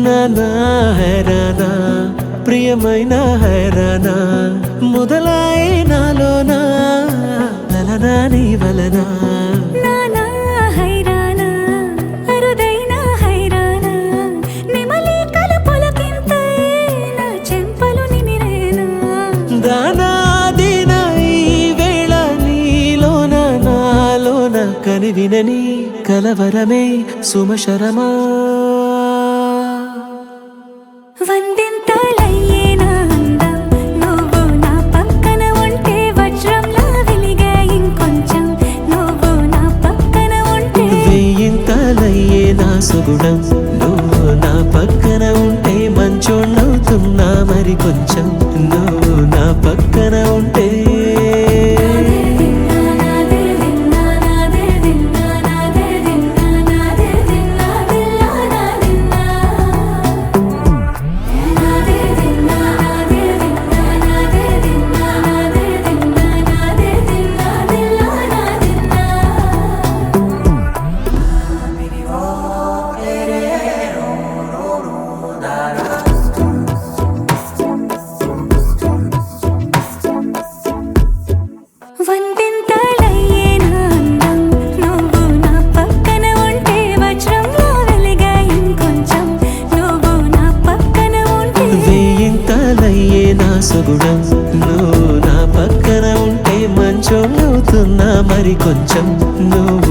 నానా హైరానా ప్రియమైన హైరానా మొదలాయే నాలోనా లలనా నీ వలనా నానా హైరానా అరుదైన హైరానా నిమలి కలుపులకింతై నా చెంపలు నిమిరేనా దానా దినా ఈ వేళ నీలోన నాలోన కనివినని కలవరమే సుమశరమా వందింతలయ్యేనా అందం నువ్వు నా పక్కన ఉంటే వజ్రంలా వెలిగే ఇంకొంచెం నువ్వు నా పక్కన ఉంటే వెయ్యింతలయ్యే నా సుగుణం నువ్వు నా పక్కన ఉంటే మంచోణ్ణవుతున్నా మరి కొంచెం నువ్వు నా పక్కన ఉంటే వందింతలయ్యేనా అందం నువ్వు నా పక్కన ఉంటే వజ్రంలా వెలిగే ఇంకొంచెం నువ్వు నా పక్కన ఉంటే వెయ్యింతలయ్యే నా సుగుణం నువ్వు నా పక్కన ఉంటే మంచోణ్ణవుతున్నా మరి కొంచెం నువ్వు